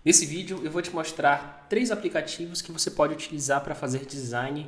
Nesse vídeo eu vou te mostrar 3 aplicativos que você pode utilizar para fazer design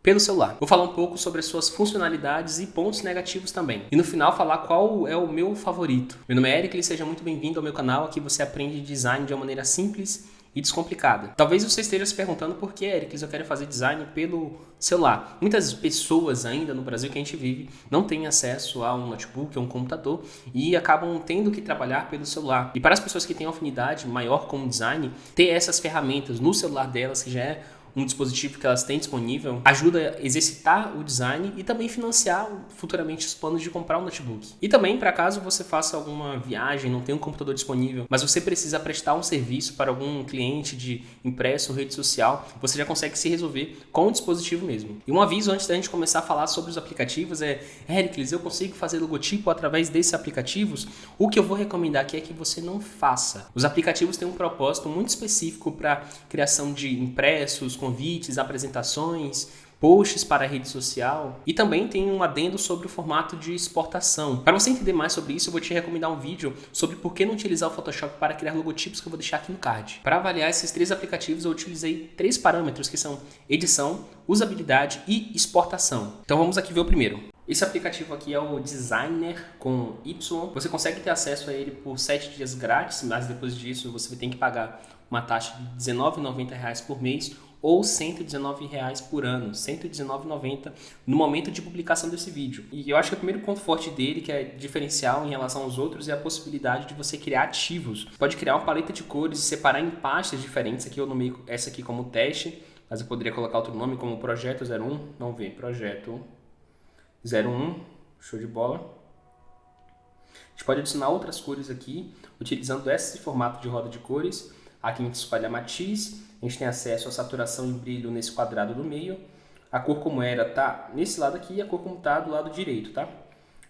pelo celular. Vou falar um pouco sobre as suas funcionalidades e pontos negativos também. E no final falar qual é o meu favorito. Meu nome é Eric e seja muito bem-vindo ao meu canal. Aqui você aprende design de uma maneira simples e descomplicada. Talvez você esteja se perguntando por que, Eric, eu quero fazer design pelo celular. Muitas pessoas ainda no Brasil que a gente vive não têm acesso a um notebook ou um computador e acabam tendo que trabalhar pelo celular. E para as pessoas que têm afinidade maior com o design, ter essas ferramentas no celular delas, que já é um dispositivo que elas têm disponível, ajuda a exercitar o design e também financiar futuramente os planos de comprar um notebook. E também, para caso você faça alguma viagem, não tenha um computador disponível, mas você precisa prestar um serviço para algum cliente de impresso ou rede social, você já consegue se resolver com o dispositivo mesmo. E um aviso antes da gente começar a falar sobre os aplicativos é: Héricles, eu consigo fazer logotipo através desses aplicativos? O que eu vou recomendar aqui é que você não faça. Os aplicativos têm um propósito muito específico para criação de impressos, convites, apresentações, posts para a rede social, e também tem um adendo sobre o formato de exportação. Para você entender mais sobre isso, eu vou te recomendar um vídeo sobre por que não utilizar o Photoshop para criar logotipos, que eu vou deixar aqui no card. Para avaliar esses 3 aplicativos, eu utilizei 3 parâmetros, que são edição, usabilidade e exportação. Então vamos aqui ver o primeiro. Esse aplicativo aqui é o Designer com Y. Você consegue ter acesso a ele por 7 dias grátis, mas depois disso você tem que pagar uma taxa de R$19,90 por mês ou R$119 por ano, R$119,90 no momento de publicação desse vídeo. E eu acho que o primeiro ponto forte dele, que é diferencial em relação aos outros, é a possibilidade de você criar ativos. Você pode criar uma paleta de cores e separar em pastas diferentes. Aqui eu nomeei essa aqui como teste, mas eu poderia colocar outro nome como Projeto 01. Vamos ver, Projeto 01, show de bola. A gente pode adicionar outras cores aqui, utilizando esse formato de roda de cores. Aqui a gente escolhe a matiz, a gente tem acesso à saturação e brilho nesse quadrado do meio. A cor como era tá nesse lado aqui e a cor como tá do lado direito, tá?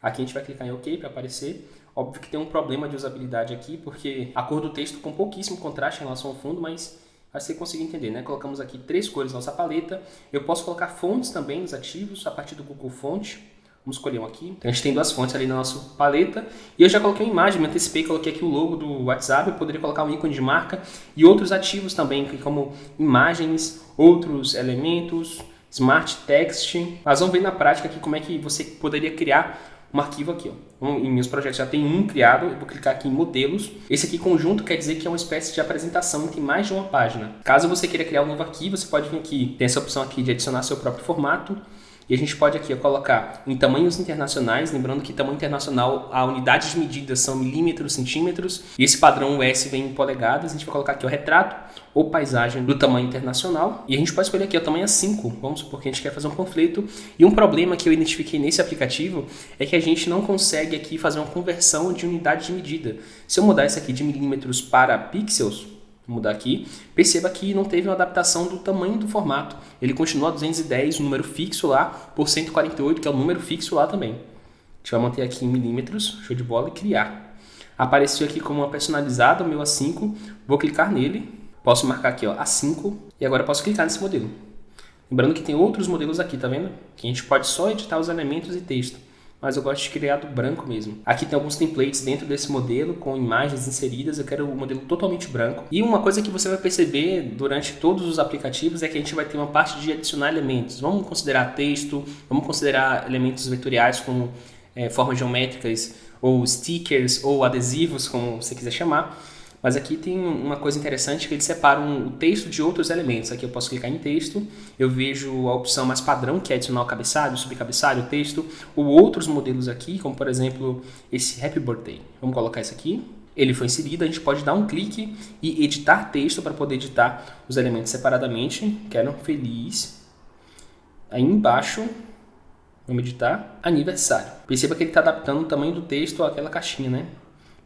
Aqui a gente vai clicar em OK para aparecer. Óbvio que tem um problema de usabilidade aqui, porque a cor do texto com pouquíssimo contraste em relação ao fundo, mas acho que você conseguiu entender, né? Colocamos aqui 3 cores na nossa paleta. Eu posso colocar fontes também nos ativos a partir do Google Fonte. Vamos escolher um aqui. Então a gente tem 2 fontes ali na nossa paleta. E eu já coloquei uma imagem, me antecipei, coloquei aqui o logo do WhatsApp. Eu poderia colocar um ícone de marca e outros ativos também, como imagens, outros elementos, Smart Text. Mas vamos ver na prática aqui como é que você poderia criar um arquivo aqui. Ó. Em meus projetos já tem um criado, eu vou clicar aqui em modelos. Esse aqui conjunto quer dizer que é uma espécie de apresentação que tem mais de uma página. Caso você queira criar um novo arquivo, você pode vir aqui, tem essa opção aqui de adicionar seu próprio formato. E a gente pode aqui colocar em tamanhos internacionais, lembrando que tamanho internacional, a unidade de medida são milímetros, centímetros, e esse padrão US vem em polegadas. A gente vai colocar aqui o retrato ou paisagem do tamanho internacional, e a gente pode escolher aqui o tamanho A5, vamos supor que a gente quer fazer um panfleto. E um problema que eu identifiquei nesse aplicativo é que a gente não consegue aqui fazer uma conversão de unidade de medida. Se eu mudar isso aqui de milímetros para pixels, vou mudar aqui, perceba que não teve uma adaptação do tamanho do formato. Ele continua 210, o número fixo lá, por 148, que é o número fixo lá também. A gente vai manter aqui em milímetros, show de bola, e criar. Apareceu aqui como uma personalizada, o meu A5, vou clicar nele, posso marcar aqui ó, A5, e agora posso clicar nesse modelo. Lembrando que tem outros modelos aqui, tá vendo? Que a gente pode só editar os elementos e texto. Mas eu gosto de criar do branco mesmo. Aqui tem alguns templates dentro desse modelo, com imagens inseridas. Eu quero o modelo totalmente branco. E uma coisa que você vai perceber durante todos os aplicativos é que a gente vai ter uma parte de adicionar elementos. Vamos considerar texto, vamos considerar elementos vetoriais como formas geométricas, ou stickers, ou adesivos, como você quiser chamar. Mas aqui tem uma coisa interessante, que eles separam o texto de outros elementos. Aqui eu posso clicar em texto, eu vejo a opção mais padrão, que é adicionar o cabeçalho, subcabeçalho, o texto, ou outros modelos aqui, como por exemplo esse Happy Birthday. Vamos colocar isso aqui. Ele foi inserido, a gente pode dar um clique e editar texto para poder editar os elementos separadamente. Quero feliz. Aí embaixo, vamos editar aniversário. Perceba que ele está adaptando o tamanho do texto àquela caixinha, né?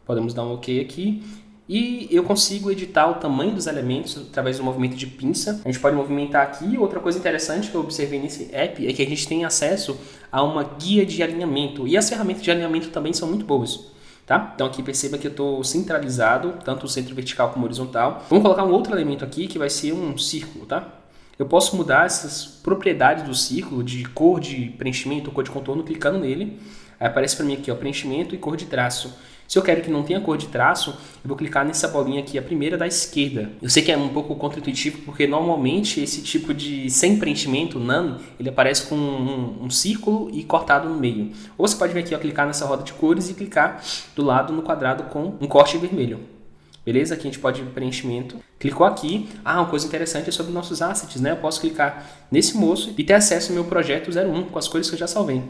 Podemos dar um OK aqui. E eu consigo editar o tamanho dos elementos através do movimento de pinça. A gente pode movimentar aqui. Outra coisa interessante que eu observei nesse app é que a gente tem acesso a uma guia de alinhamento. E as ferramentas de alinhamento também são muito boas. Tá? Então aqui perceba que eu estou centralizado, tanto o centro vertical como horizontal. Vamos colocar um outro elemento aqui que vai ser um círculo. Tá? Eu posso mudar essas propriedades do círculo de cor de preenchimento ou cor de contorno clicando nele. Aí aparece para mim aqui ó, preenchimento e cor de traço. Se eu quero que não tenha cor de traço, eu vou clicar nessa bolinha aqui, a primeira da esquerda. Eu sei que é um pouco contra-intuitivo, porque normalmente esse tipo de sem preenchimento, none, ele aparece com um círculo e cortado no meio. Ou você pode vir aqui, ó, clicar nessa roda de cores e clicar do lado no quadrado com um corte vermelho. Beleza? Aqui a gente pode ir preenchimento. Clicou aqui. Uma coisa interessante é sobre nossos assets, né? Eu posso clicar nesse moço e ter acesso ao meu projeto 01 com as cores que eu já salvei.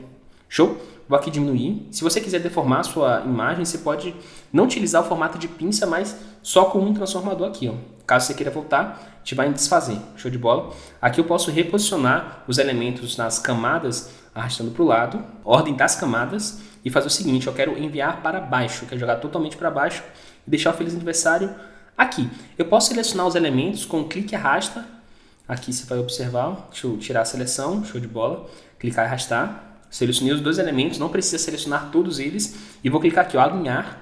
Show? Vou aqui diminuir. Se você quiser deformar a sua imagem, você pode não utilizar o formato de pinça, mas só com um transformador aqui, ó. Caso você queira voltar, a gente vai em desfazer. Show de bola? Aqui eu posso reposicionar os elementos nas camadas, arrastando para o lado, ordem das camadas, e fazer o seguinte, eu quero enviar para baixo, eu quero jogar totalmente para baixo e deixar o feliz aniversário aqui. Eu posso selecionar os elementos com clique e arrasta. Aqui você vai observar, deixa eu tirar a seleção, show de bola, clicar e arrastar. Selecionei os dois elementos, não precisa selecionar todos eles. E vou clicar aqui, ó, alinhar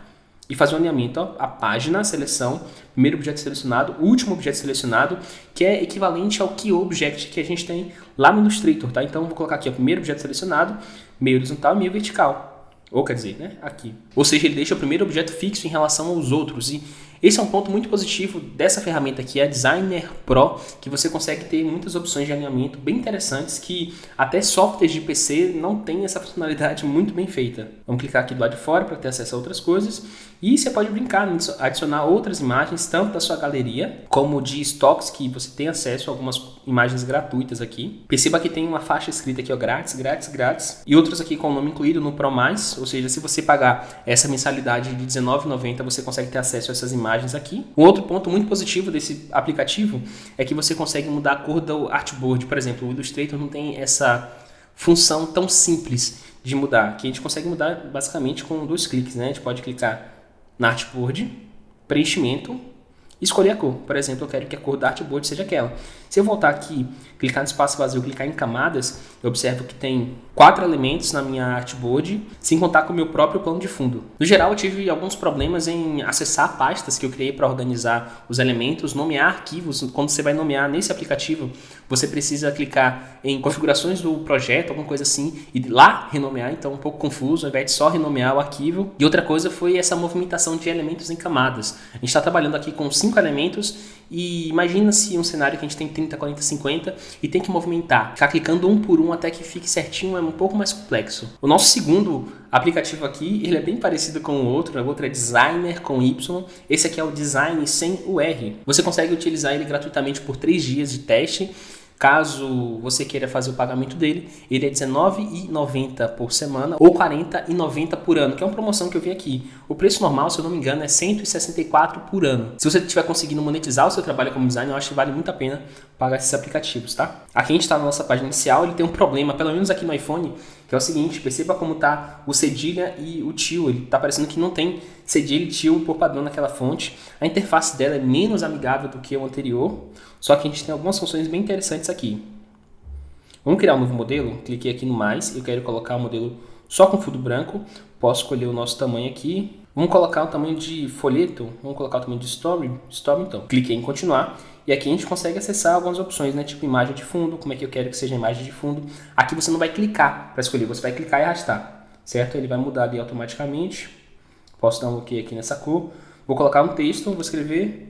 e fazer um alinhamento. Ó, a página, a seleção, primeiro objeto selecionado, último objeto selecionado, que é equivalente ao KeyObject que a gente tem lá no Illustrator. Tá? Então, vou colocar aqui, ó, primeiro objeto selecionado, meio horizontal e meio vertical. Ou quer dizer, né, aqui. Ou seja, ele deixa o primeiro objeto fixo em relação aos outros. E esse é um ponto muito positivo dessa ferramenta aqui, a Designer Pro, que você consegue ter muitas opções de alinhamento bem interessantes que até softwares de PC não tem essa funcionalidade muito bem feita. Vamos clicar aqui do lado de fora para ter acesso a outras coisas. E você pode brincar, adicionar outras imagens, tanto da sua galeria, como de estoques, que você tem acesso a algumas imagens gratuitas aqui. Perceba que tem uma faixa escrita aqui, ó, grátis, grátis, grátis. E outras aqui com o nome incluído no Pro+, ou seja, se você pagar essa mensalidade de R$19,90, você consegue ter acesso a essas imagens aqui. Um outro ponto muito positivo desse aplicativo é que você consegue mudar a cor do artboard. Por exemplo, o Illustrator não tem essa função tão simples de mudar. Aqui a gente consegue mudar basicamente com 2 cliques, né? A gente pode clicar na artboard, preenchimento, e escolher a cor. Por exemplo, eu quero que a cor da artboard seja aquela. Se eu voltar aqui, clicar no espaço vazio, clicar em camadas, eu observo que tem 4 elementos na minha artboard, sem contar com o meu próprio plano de fundo. No geral, eu tive alguns problemas em acessar pastas que eu criei para organizar os elementos, nomear arquivos. Quando você vai nomear nesse aplicativo, você precisa clicar em configurações do projeto, alguma coisa assim, e lá renomear, então um pouco confuso, ao invés de só renomear o arquivo. E outra coisa foi essa movimentação de elementos em camadas. A gente está trabalhando aqui com 5 elementos e imagina se um cenário que a gente tem 30, 40, 50 e tem que movimentar, ficar clicando um por um até que fique certinho é um pouco mais complexo. O nosso segundo aplicativo aqui, ele é bem parecido com o outro é Designer com Y, esse aqui é o Design sem o R. Você consegue utilizar ele gratuitamente por 3 dias de teste. Caso você queira fazer o pagamento dele, ele é R$19,90 por semana ou R$40,90 por ano, que é uma promoção que eu vi aqui. O preço normal, se eu não me engano, é R$164 por ano. Se você estiver conseguindo monetizar o seu trabalho como designer, eu acho que vale muito a pena pagar esses aplicativos, tá? Aqui a gente está na nossa página inicial, ele tem um problema, pelo menos aqui no iPhone, que é o seguinte, perceba como está o cedilha e o til, ele está parecendo que não tem cedilha e til por padrão naquela fonte. A interface dela é menos amigável do que o anterior, só que a gente tem algumas funções bem interessantes aqui. Vamos criar um novo modelo, cliquei aqui no mais, eu quero colocar o modelo só com fundo branco, posso escolher o nosso tamanho aqui. Vamos colocar o tamanho de folheto, vamos colocar o tamanho de story então. Cliquei em continuar e aqui a gente consegue acessar algumas opções, né? Tipo imagem de fundo, como é que eu quero que seja a imagem de fundo. Aqui você não vai clicar para escolher, você vai clicar e arrastar, certo? Ele vai mudar ali automaticamente. Posso dar um OK aqui nessa cor. Vou colocar um texto, vou escrever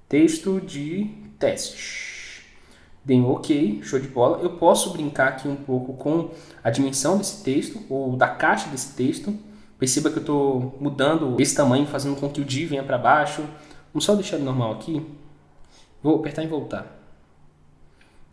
texto de teste. Dei um OK, show de bola. Eu posso brincar aqui um pouco com a dimensão desse texto ou da caixa desse texto. Perceba que eu estou mudando esse tamanho, fazendo com que o div venha para baixo. Vamos só deixar ele normal aqui. Vou apertar em voltar,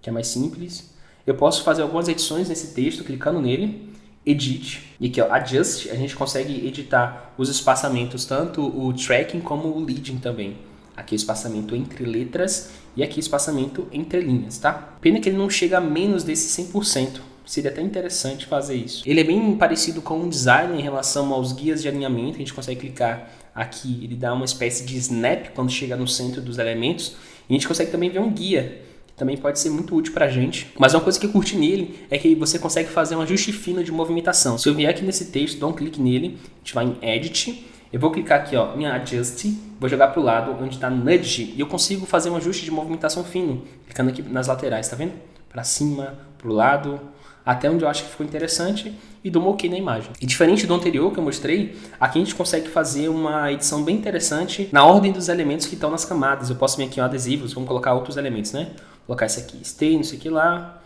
que é mais simples. Eu posso fazer algumas edições nesse texto, clicando nele, Edit. E aqui, ó, Adjust, a gente consegue editar os espaçamentos, tanto o tracking como o leading também. Aqui o espaçamento entre letras e aqui o espaçamento entre linhas, tá? Pena que ele não chega a menos desse 100%. Seria até interessante fazer isso. Ele é bem parecido com um design em relação aos guias de alinhamento. A gente consegue clicar aqui, ele dá uma espécie de snap quando chega no centro dos elementos. E a gente consegue também ver um guia, que também pode ser muito útil pra gente. Mas uma coisa que eu curti nele é que você consegue fazer um ajuste fino de movimentação. Se eu vier aqui nesse texto, dou um clique nele, a gente vai em Edit. Eu vou clicar aqui, ó, em Adjust, vou jogar para o lado onde está Nudge e eu consigo fazer um ajuste de movimentação fino, clicando aqui nas laterais, tá vendo? Para cima, para o lado, até onde eu acho que ficou interessante e dou um ok na imagem. E diferente do anterior que eu mostrei, aqui a gente consegue fazer uma edição bem interessante na ordem dos elementos que estão nas camadas. Eu posso vir aqui em adesivos, vamos colocar outros elementos, né? Vou colocar esse aqui, stay, não sei o que lá.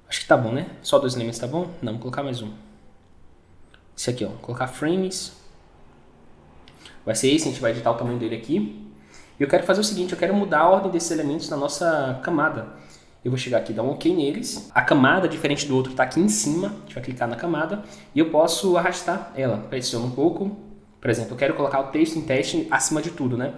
Acho que tá bom, né? Só 2 elementos tá bom? Não, vou colocar mais um. Esse aqui, ó, vou colocar frames. Vai ser esse, a gente vai editar o tamanho dele aqui. E eu quero fazer o seguinte, eu quero mudar a ordem desses elementos na nossa camada. Eu vou chegar aqui e dar um ok neles. A camada, diferente do outro, está aqui em cima. A gente vai clicar na camada. E eu posso arrastar ela. Pressiono um pouco. Por exemplo, eu quero colocar o texto em teste acima de tudo, né?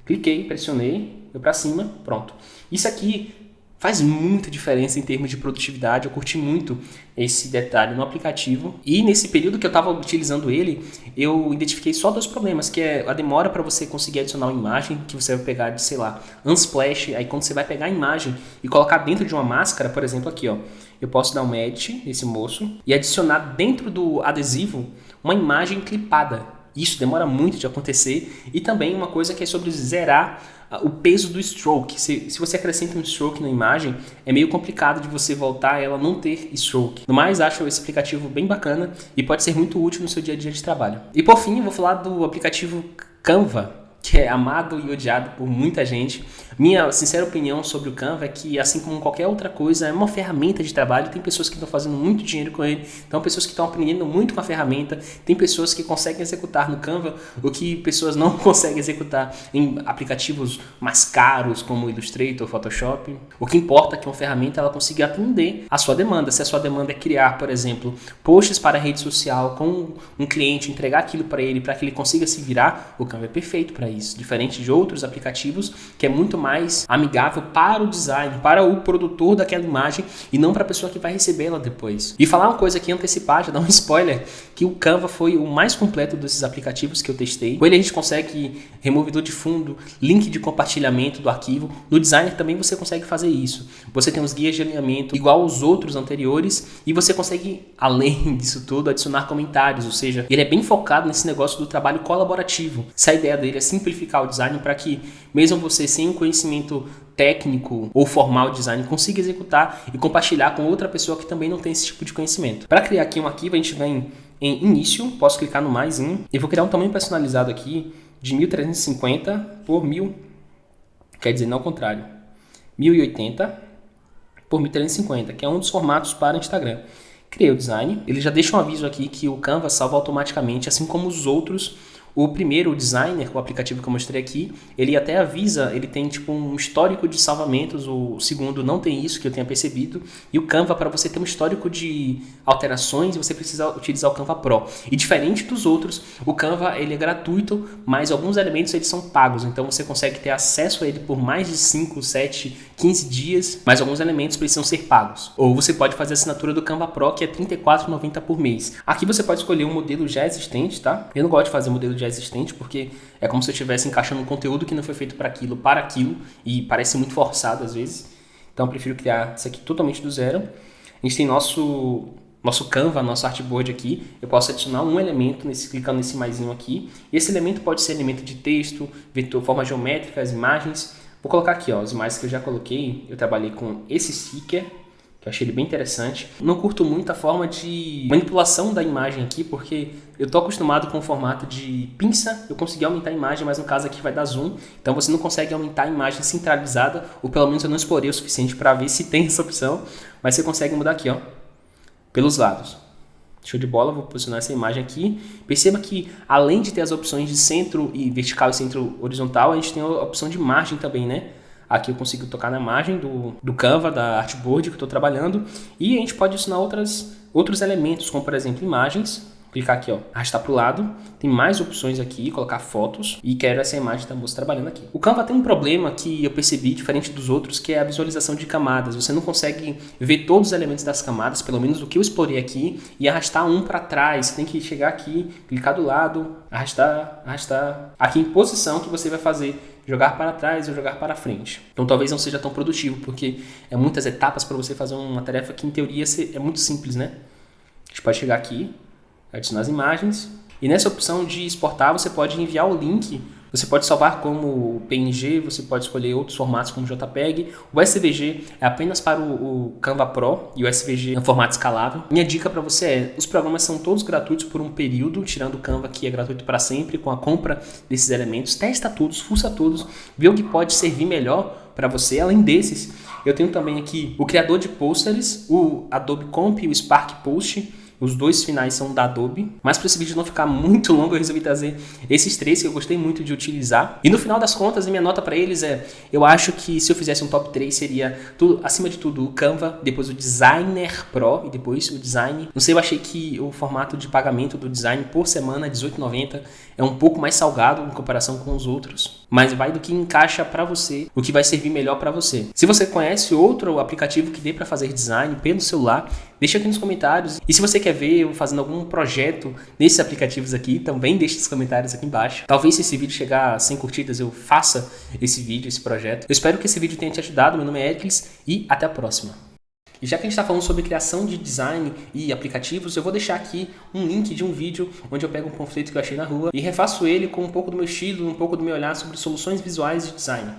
Cliquei, pressionei, eu para cima, pronto. Isso aqui faz muita diferença em termos de produtividade. Eu curti muito esse detalhe no aplicativo. E nesse período que eu estava utilizando ele, eu identifiquei só 2 problemas, que é a demora para você conseguir adicionar uma imagem, que você vai pegar de, sei lá, Unsplash. Aí quando você vai pegar a imagem e colocar dentro de uma máscara, por exemplo, aqui, ó, eu posso dar um edit nesse moço e adicionar dentro do adesivo uma imagem clipada. Isso demora muito de acontecer. E também uma coisa que é sobre zerar o peso do stroke. Se você acrescenta um stroke na imagem, é meio complicado de você voltar e ela não ter stroke. No mais, acho esse aplicativo bem bacana e pode ser muito útil no seu dia a dia de trabalho. E por fim, eu vou falar do aplicativo Canva, que é amado e odiado por muita gente. Minha sincera opinião sobre o Canva é que, assim como qualquer outra coisa, é uma ferramenta de trabalho. Tem pessoas que estão fazendo muito dinheiro com ele, então pessoas que estão aprendendo muito com a ferramenta, tem pessoas que conseguem executar no Canva o que pessoas não conseguem executar em aplicativos mais caros como Illustrator, Photoshop. O que importa é que uma ferramenta ela consiga atender a sua demanda. Se a sua demanda é criar, por exemplo, posts para a rede social com um cliente, entregar aquilo para ele que ele consiga se virar, o Canva é perfeito para isso, diferente de outros aplicativos que é muito mais amigável para o design, para o produtor daquela imagem e não para a pessoa que vai recebê-la depois. E falar uma coisa aqui, antecipar, já dar um spoiler, que o Canva foi o mais completo desses aplicativos que eu testei. Com ele a gente consegue removedor de fundo, link de compartilhamento do arquivo. No Designer também você consegue fazer isso. Você tem os guias de alinhamento igual aos outros anteriores e você consegue, além disso tudo, adicionar comentários, ou seja, ele é bem focado nesse negócio do trabalho colaborativo. Se a ideia dele é simplificar o design para que, mesmo você sem conhecimento técnico ou formal de design, consiga executar e compartilhar com outra pessoa que também não tem esse tipo de conhecimento. Para criar aqui um arquivo, a gente vem em início, posso clicar no mais um e vou criar um tamanho personalizado aqui de 1350 por 1000, quer dizer, não ao contrário, 1080 por 1350, que é um dos formatos para Instagram. Criei o design, ele já deixa um aviso aqui que o Canva salva automaticamente, assim como os outros. O primeiro, o Designer, o aplicativo que eu mostrei aqui, ele até avisa, ele tem tipo um histórico de salvamentos, o segundo não tem isso que eu tenha percebido, e o Canva, para você ter um histórico de alterações, você precisa utilizar o Canva Pro. E diferente dos outros, o Canva ele é gratuito, mas alguns elementos eles são pagos, então você consegue ter acesso a ele por mais de 5, 7, 15 dias, mas alguns elementos precisam ser pagos. Ou você pode fazer a assinatura do Canva Pro, que é R$ 34,90 por mês. Aqui você pode escolher um modelo já existente, tá? Eu não gosto de fazer modelo já existente, porque é como se eu estivesse encaixando um conteúdo que não foi feito para aquilo, e parece muito forçado às vezes. Então eu prefiro criar isso aqui totalmente do zero. A gente tem nosso Canva, nosso artboard aqui. Eu posso adicionar um elemento, clicando nesse maisinho aqui. Esse elemento pode ser elemento de texto, vetor, formas geométricas, imagens. Vou colocar aqui, ó, as imagens que eu já coloquei. Eu trabalhei com esse sticker, que eu achei ele bem interessante. Não curto muito a forma de manipulação da imagem aqui, porque eu estou acostumado com o formato de pinça, eu consegui aumentar a imagem, mas no caso aqui vai dar zoom, então você não consegue aumentar a imagem centralizada, ou pelo menos eu não explorei o suficiente para ver se tem essa opção, mas você consegue mudar aqui, ó, pelos lados. Show de bola, vou posicionar essa imagem aqui. Perceba que além de ter as opções de centro e vertical e centro horizontal, a gente tem a opção de margem também, né? Aqui eu consigo tocar na margem do Canva, da artboard que eu estou trabalhando. E a gente pode adicionar outros elementos, como por exemplo imagens. Clicar aqui, ó, arrastar para o lado. Tem mais opções aqui, colocar fotos. E quero essa imagem da moça trabalhando aqui. O Canva tem um problema que eu percebi, diferente dos outros, que é a visualização de camadas. Você não consegue ver todos os elementos das camadas, pelo menos o que eu explorei aqui, e arrastar um para trás. Você tem que chegar aqui, clicar do lado, arrastar, arrastar. Aqui em posição que você vai fazer jogar para trás ou jogar para frente. Então talvez não seja tão produtivo, porque é muitas etapas para você fazer uma tarefa que em teoria é muito simples, né? A gente pode chegar aqui, adicionar as imagens, e nessa opção de exportar você pode enviar o link Você pode salvar como PNG, você pode escolher outros formatos como JPEG. O SVG é apenas para o Canva Pro e o SVG é um formato escalável. Minha dica para você é, os programas são todos gratuitos por um período, tirando o Canva que é gratuito para sempre, com a compra desses elementos. Testa todos, fuça todos, vê o que pode servir melhor para você. Além desses, eu tenho também aqui o criador de posters, o Adobe Comp e o Spark Post. Os dois finais são da Adobe, mas para esse vídeo não ficar muito longo, eu resolvi trazer esses três que eu gostei muito de utilizar. E no final das contas, a minha nota para eles é, eu acho que se eu fizesse um top 3 seria, acima de tudo, o Canva, depois o Designer Pro e depois o Design. Não sei, eu achei que o formato de pagamento do Design por semana, R$18,90, é um pouco mais salgado em comparação com os outros, mas vai do que encaixa para você, o que vai servir melhor para você. Se você conhece outro aplicativo que dê para fazer design pelo celular, deixa aqui nos comentários. E se você quer ver eu fazendo algum projeto nesses aplicativos aqui, também deixa nos comentários aqui embaixo. Talvez se esse vídeo chegar a 100 curtidas eu faça esse vídeo, esse projeto. Eu espero que esse vídeo tenha te ajudado. Meu nome é Ericles e até a próxima. E já que a gente está falando sobre criação de design e aplicativos, eu vou deixar aqui um link de um vídeo onde eu pego um conflito que eu achei na rua e refaço ele com um pouco do meu estilo, um pouco do meu olhar sobre soluções visuais de design.